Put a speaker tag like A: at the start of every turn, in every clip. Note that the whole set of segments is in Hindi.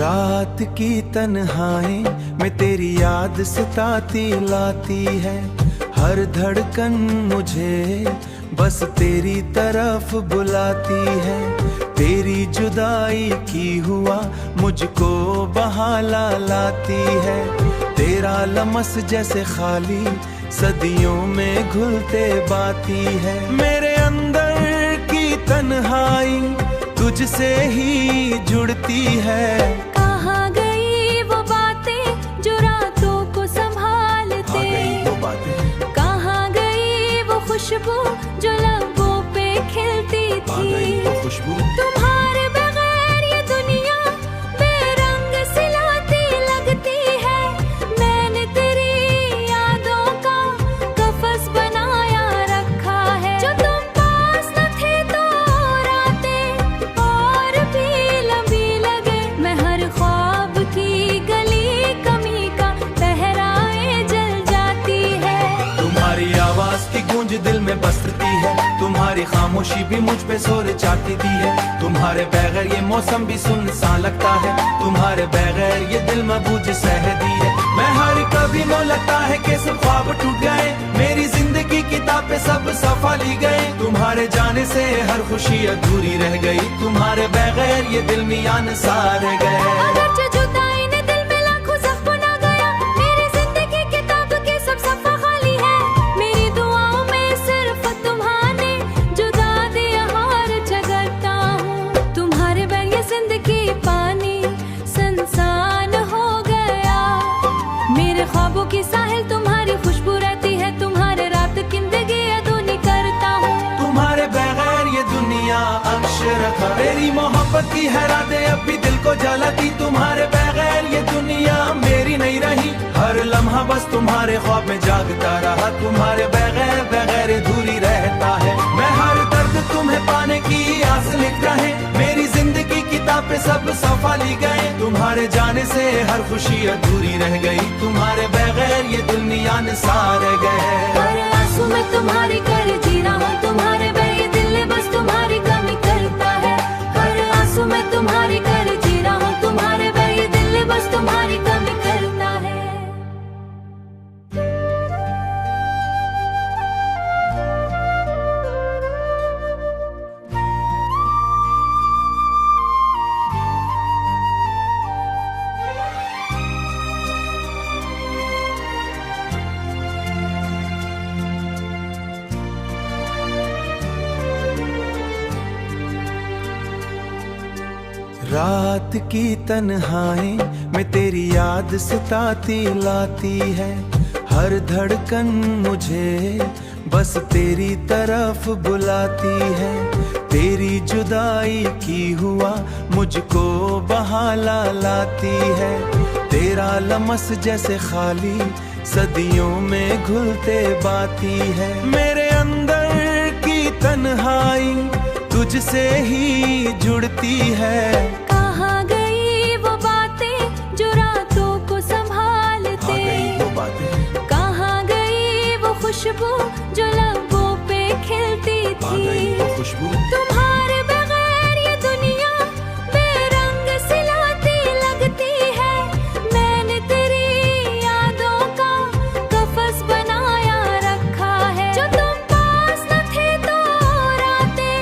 A: रात की तन्हाई में तेरी याद सताती लाती है। हर धड़कन मुझे बस तेरी तरफ बुलाती है। तेरी जुदाई की हुआ मुझको बहाला लाती है। तेरा लमस जैसे खाली सदियों में घुलते बाती है। मेरे अंदर की तन्हाई तुझसे ही जुड़ती है।
B: कहाँ गई वो बातें जो रातों को संभालते, कहाँ गई वो खुशबू जो लबों पे खिलती थी। तुम्हारे बगैर ये दुनिया बेरंग सिलाती लगती है। मैंने तेरी यादों का कफस बनाया रखा है। जो तुम पास न थे तो रातें और भी लंबी लगे। मैं हर ख्वाब की गली कमी का पहराए जल जाती है।
A: तुम्हारी आवाज की गूंज दिल में बसती है। तुम्हारी खामोशी भी मुझ पे जोर चाटती है। तुम्हारे बगैर ये मौसम भी सुनसान लगता है। तुम्हारे बगैर ये दिल मबूझ सहदी है। मैं हर कभी नो लगता है कि सब ख्वाब टूट गए। मेरी जिंदगी किताबें सब सफा ली गए। तुम्हारे जाने से हर खुशी अधूरी रह गई। तुम्हारे बगैर ये दिल मियान सार गए।
B: अगरचे जुदाई ने दिल में लाखों जख्म बना गया। मेरी जिंदगी किताब के सब सफ़ा खाली है। मेरी दुआओं में सिर्फ तुम्हारे जुदा दिया हार झगड़ता हूँ। तुम्हारे बगैर ये जिंदगी पानी संसान हो गया। मेरे ख्वाबों की साहिल तुम्हारी खुशबू रहती है। तुम्हारे रात जिंदगी अधूरी करता हूँ।
A: तुम्हारे बगैर ये दुनिया अक्षर था। मेरी मोहब्बत की हैरातें अब भी दिल को जलाती। तुम्हारे बगैर ये दुनिया मेरी नहीं रही। हर लम्हा बस तुम्हारे ख्वाब में जागता रहा। तुम्हारे बगैर अधूरी रहता है। मैं हर दर्द तुम्हें पाने की आस लिख रहे। मेरी जिंदगी किताबें सब सफा ली गए। तुम्हारे जाने से हर खुशी अधूरी रह गई। तुम्हारे बगैर ये दुनिया निसार गए।
B: हर आंसू में तुम्हारी कर जी रहा हूँ। तुम्हारे बगैर दिल बस तुम्हारी कमी करता है। हर आंसू में तुम्हारी कर जी रहा हूँ। तुम्हारे बगैर दिल बस तुम्हारी कमी करता है।
A: रात की तन्हाई में तेरी याद सताती लाती है। हर धड़कन मुझे बस तेरी तरफ बुलाती है। तेरी जुदाई की हुआ मुझको बहाला लाती है। तेरा लमस जैसे खाली सदियों में घुलते बाती है। मेरे अंदर की तन्हाई तुझसे ही जुड़ती है।
B: कहाँ गई वो बातें जो रातों को संभालते, कहाँ गई वो खुशबू जो लबों पे खिलती थी। तुम्हारे बगैर ये दुनिया बेरंग सिलाती लगती है। मैंने तेरी यादों का कफस बनाया रखा है। जो तुम पास न थे तो रातें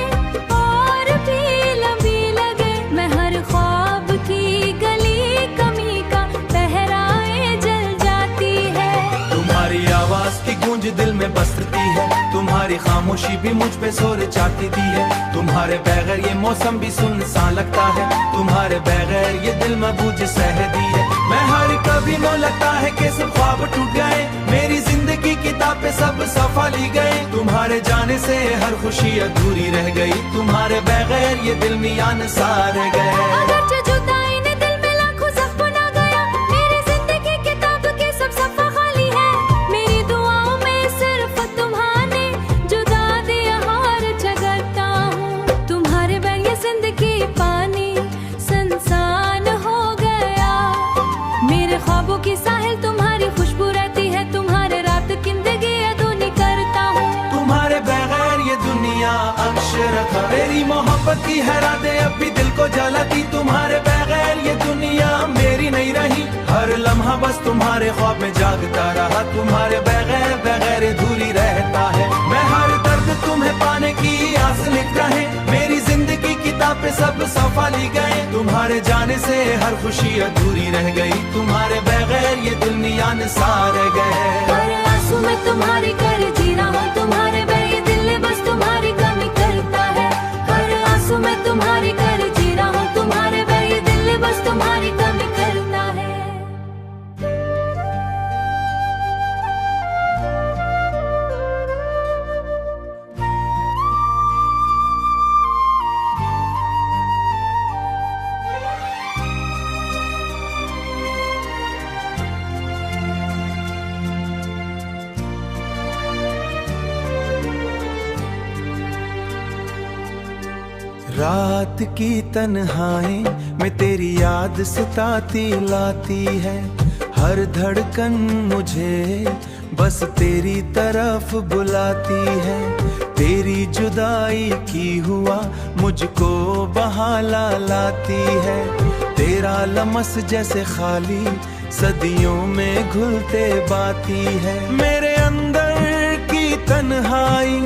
B: और भी लंबी लगे। मैं हर ख्वाब की गली कमी का पहराए जल जाती है।
A: तुम्हारी आवाज की गूंज दिल में बसती है। तुम्हारी खामोशी भी मुझ पे जोर चाटती है। तुम्हारे बगैर ये मौसम भी सुनसान लगता है। तुम्हारे बगैर ये दिल मबूझ सहदी है। मैं हर कभी नो लगता है कि सब ख्वाब टूट गए। मेरी जिंदगी किताबें सब सफा ली गए। तुम्हारे जाने से हर खुशी अधूरी रह गई। तुम्हारे बगैर ये दिल मियान सार गए।
B: अगरचे जुदाई ने दिल में लाखों जख्म बना गया। मेरी जिंदगी किताब के सब सफ़ा खाली है। मेरी दुआओं में सिर्फ तुम्हारे जुदा दिया हार झगड़ता हूँ। तुम्हारे बगैर ये जिंदगी पानी संसान हो गया। मेरे ख्वाबों की साहिल तुम्हारी खुशबू रहती है। तुम्हारे रात जिंदगी अधूरी करता हूँ।
A: तुम्हारे बगैर ये दुनिया अक्षर था। मेरी मोहब्बत की हैरातें अब भी दिल को जलाती। तुम्हारे बगैर ये दुनिया तुम्हारे ख्वाब में जागता रहा, तुम्हारे बगैर बगैर अधूरी रहता है। मैं हर दर्द तुम्हें पाने की आस लिख रहे, मेरी जिंदगी किताब पे सब सफा ली गए। तुम्हारे जाने से हर खुशी अधूरी रह गई, तुम्हारे बगैर ये दुनिया निसार गए।
B: हर आंसू में तुम्हारी कर जी रहा हूँ, तुम्हारे बगैर ये दिल बस तुम्हारी कमी करता है। हर आंसू में तुम्हारी कर जी रहा हूँ, तुम्हारे बगैर ये दिल बस तुम्हारी कमी करता है।
A: रात की तन्हाई में तेरी याद सताती लाती है, हर धड़कन मुझे बस तेरी तरफ बुलाती है। तेरी जुदाई की हुआ मुझको बहाला लाती है, तेरा लमस जैसे खाली सदियों में घुलते बाती है। मेरे अंदर की तन्हाई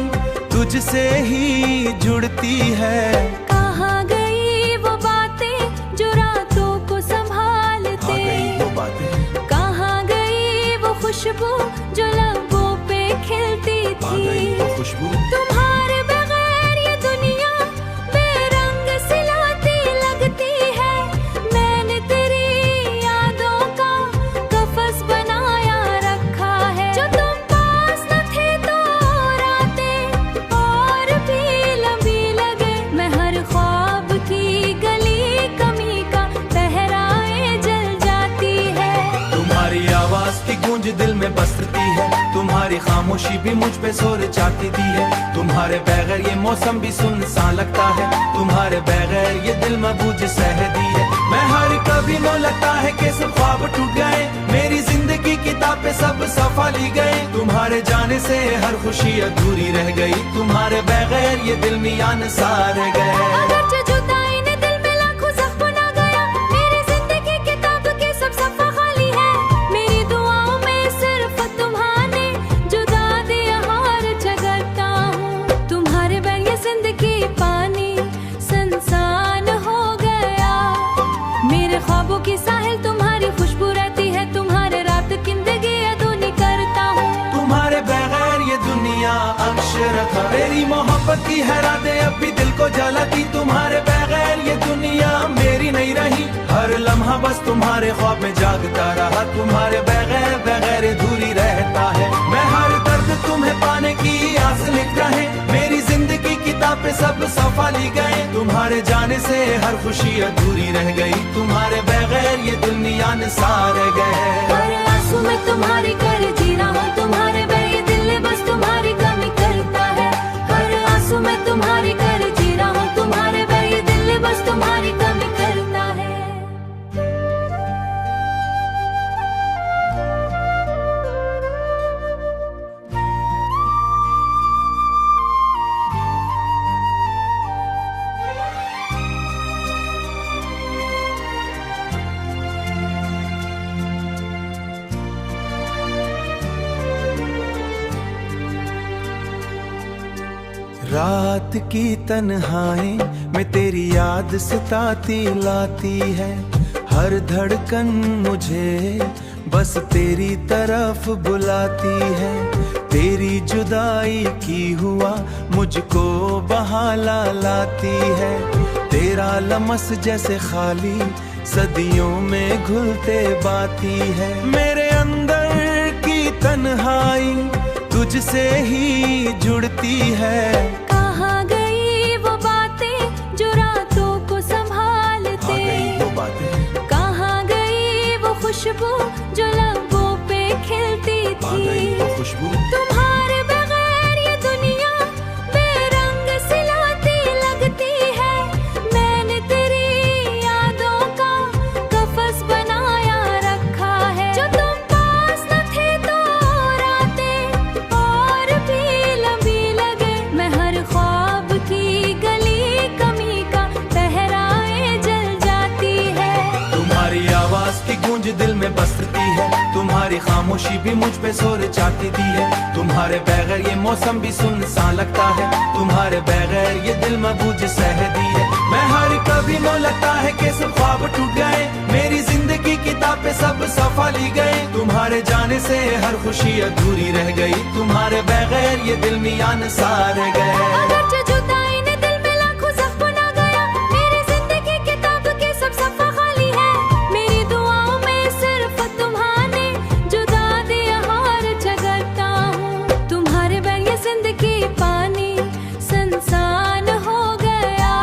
A: तुझसे ही जुड़ती है।
B: कहाँ गई वो बातें जो रातों को संभालते, कहाँ गई वो खुशबू जो लबों पे खिलती थी।
A: खुशबू
B: तुम्हारे बगैर ये दुनिया बेरंग सिलाती लगती है। मैंने तेरी यादों का कफस बनाया रखा है, जो तुम पास न थे तो रातें और भी लंबी लगे। मैं हर ख्वाब की गली कमी का पहराए जल जाती है।
A: तुम्हारी आवाज की गूंज दिल में बसती है, तुम्हारी खामोशी भी मुझ पे जोर चाहती दी है। तुम्हारे बगैर ये मौसम भी सुनसान लगता है, तुम्हारे बगैर ये दिल मबूझ सहदी है। मैं हर कभी नो लगता है कि सब ख्वाब टूट गए, मेरी जिंदगी किताब पे सब सफा ली गए। तुम्हारे जाने से हर खुशी अधूरी रह गई, तुम्हारे बगैर ये दिल मियां निसार गए।
B: अगरचे जुदाई ने दिल में लाखों जख्म ना गया, मेरी जिंदगी किताब के सब सफ़ा खाली है। मेरी दुआओं में सिर्फ तुम्हारे जुदा दिया हार जगता हूँ। तुम्हारे बगैर ये जिंदगी पानी संसान हो गया। मेरे ख्वाबों की साहिल तुम्हारी खुशबू रहती है, तुम्हारे रात जिंदगी अधूरी करता हूँ।
A: तुम्हारे बगैर ये दुनिया अक्षर था, मेरी मोहब्बत की हैराते अब भी दिल को जलाती। तुम्हारे बगैर ये दुनिया मेरी नहीं रही, हर लम्हा बस तुम्हारे ख्वाब में जागता रहा, तुम्हारे बगैर बगैर अधूरी रहता है। मैं हर दर्द तुम्हें पाने की आस लिख रहे, मेरी जिंदगी किताब पे सब सफा ली गए। तुम्हारे जाने से हर खुशी अधूरी रह गई, तुम्हारे बगैर ये दुनिया निसार गए।
B: हर आंसू में तुम्हारी कर जी रहा हूँ, तुम्हारे बगैर ये दिल बस तुम्हारी कमी करता है। हर आंसू में तुम्हारी कर जी रहा हूँ, तुम्हारे बगैर ये दिल बस तुम्हारी कमी करता है।
A: रात की तन्हाई में तेरी याद सताती लाती है, हर धड़कन मुझे बस तेरी तरफ बुलाती है। तेरी जुदाई की हुआ मुझको बहाला लाती है, तेरा लमस जैसे खाली सदियों में घुलते बाती है। मेरे अंदर की तन्हाई तुझसे ही जुड़ती है।
B: कहाँ गई वो बातें जो रातों को संभालते, कहाँ गई वो खुशबू जो लबों पे खिलती थी।
A: खुशबू
B: तुम्हारे बगैर ये दुनिया बेरंग सिलाती लगती है। मैंने तेरी यादों का कफस बनाया रखा है, जो तुम पास न थे तो रातें और भी लंबी लगे। मैं हर
A: खामोशी भी मुझ पे जोर चाहती दी है। तुम्हारे बगैर ये मौसम भी सुनसान लगता है, तुम्हारे बगैर ये दिल मबूझ सह दी है। मैं हर कभी नो लगता है कि सब ख्वाब टूट गए, मेरी जिंदगी किताब पे सब सफा ली गए। तुम्हारे जाने से हर खुशी अधूरी रह गई, तुम्हारे बगैर ये दिल मियान सार गए।
B: अगरचे जुदाई ने दिल में लाखों जख्म बना गया, मेरी जिंदगी किताब के सब सफ़ा खाली है। मेरी दुआओं में सिर्फ तुम्हारे जुदा दिया हार झगड़ता हूँ। तुम्हारे बगैर ये जिंदगी पानी सुनसान हो गया।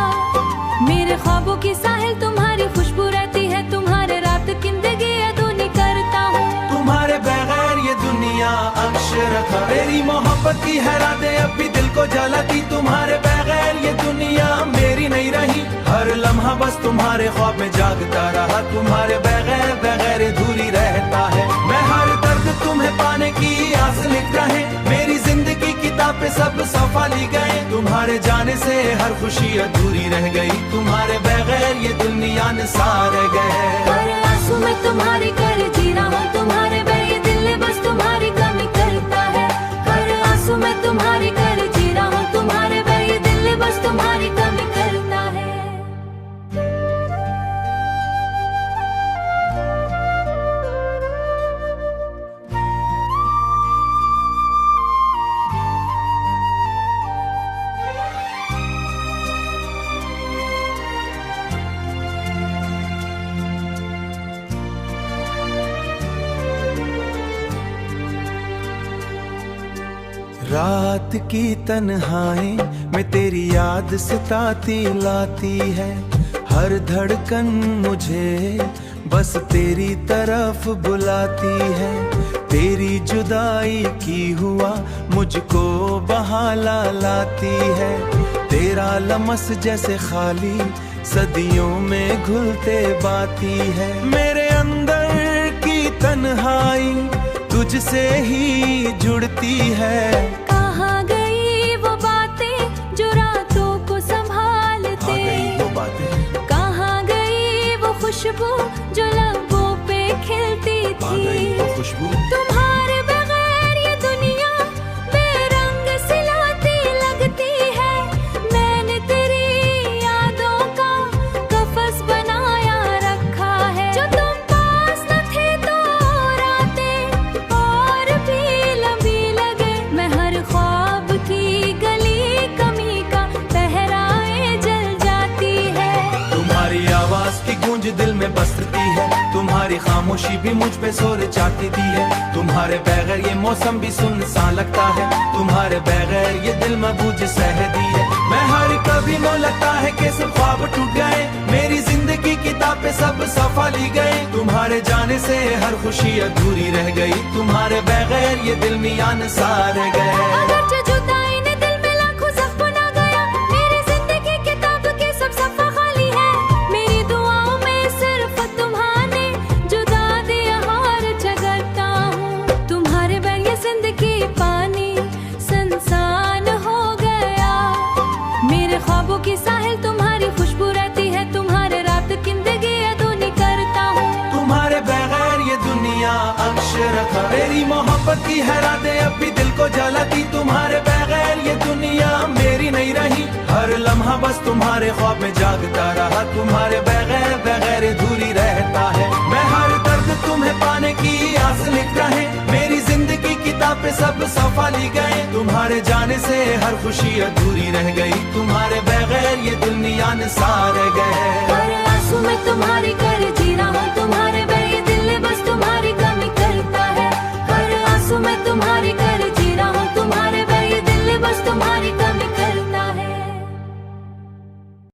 B: मेरे ख्वाबों की साहिल तुम्हारी खुशबू रहती है, तुम्हारे रात जिंदगी अधूरी करता हूँ।
A: तुम्हारे बगैर ये दुनिया अक्षर था, मेरी मोहब्बत की हैराते अब भी दिल को जलाती। तुम्हारे बगैर ये दुनिया मेरी नहीं रही, हर लम्हा बस तुम्हारे ख्वाब में जागता रहा। तुम्हारे बगैर बगैर अधूरी रहता है, मैं हर दर्द तुम्हें पाने की आस लिख रहे। मेरी जिंदगी किताब पे सब सफा ली गए, तुम्हारे जाने से हर खुशी अधूरी रह गई। तुम्हारे बगैर ये दुनिया निसार गए।
B: हर आंसू में तुम्हारी कर जी रहा हूँ, तुम्हारे बगैर ये दिल बस तुम्हारी कमी करता है। हर आंसू में तुम्हारी कर जी रहा हूँ, तुम्हारे बगैर ये दिल बस तुम्हारी कमी करता है।
A: रात की तन्हाई में तेरी याद सताती लाती है, हर धड़कन मुझे बस तेरी तरफ बुलाती है। तेरी जुदाई की हुआ मुझको बहाला लाती है, तेरा लमस जैसे खाली सदियों में घुलते बाती है। मेरे अंदर की तन्हाई तुझसे ही जुड़ती है।
B: कहाँ गई वो बातें जो रातों को संभालते, कहाँ गई वो खुशबू जो लबों पे खिलती थी।
A: खुशबू
B: तुम्हारे बगैर ये दुनिया बेरंग सिलाती लगती है। मैंने तेरी यादों का कफस बनाया रखा है, जो तुम पास न थे तो रातें और भी लंबी लगे। मैं हर ख्वाब की गली कमी का पहराए जल जाती है।
A: तुम्हारी आवाज की गूंज दिल में बसती है, तुम्हारी खामोशी भी मुझ पे जोर चाहती दी है। तुम्हारे बगैर ये मौसम भी सुनसान लगता है, तुम्हारे बगैर ये दिल मबूझ सह दी है। मैं हर कभी नो लगता है कि सब ख्वाब टूट गए, मेरी जिंदगी किताब पे सब सफा ली गए। तुम्हारे जाने से हर खुशी अधूरी रह गई, तुम्हारे बगैर ये दिल मियान सार गए।
B: अगरचे जुदाई ने दिल में लाखों जख्म बना गया, मेरी जिंदगी किताब के सब सफ़ा खाली है। मेरी दुआओं में सिर्फ तुम्हारे जुदा दिया हार झगड़ता हूँ। तुम्हारे बगैर ये जिंदगी पानी सुनसान हो गया। मेरे ख्वाबों की साहिल तुम्हारी खुशबू रहती है, तुम्हारे रात जिंदगी अधूरी करता हूँ।
A: तुम्हारे बगैर ये दुनिया अक्षर था, मेरी मोहब्बत की हैराते अब भी दिल को जलाती। तुम्हारे बगैर ये दुनिया मेरी नहीं रही, हर लम्हा बस तुम्हारे ख्वाब में जागता रहा। तुम्हारे बगैर बगैर अधूरी रहता है, मैं हर दर्द तुम्हें पाने की आस लिख रहे। मेरी जिंदगी किताब पे सब सफा ली गए, तुम्हारे जाने से हर खुशी अधूरी रह गई। तुम्हारे बगैर ये दुनिया निसार गए।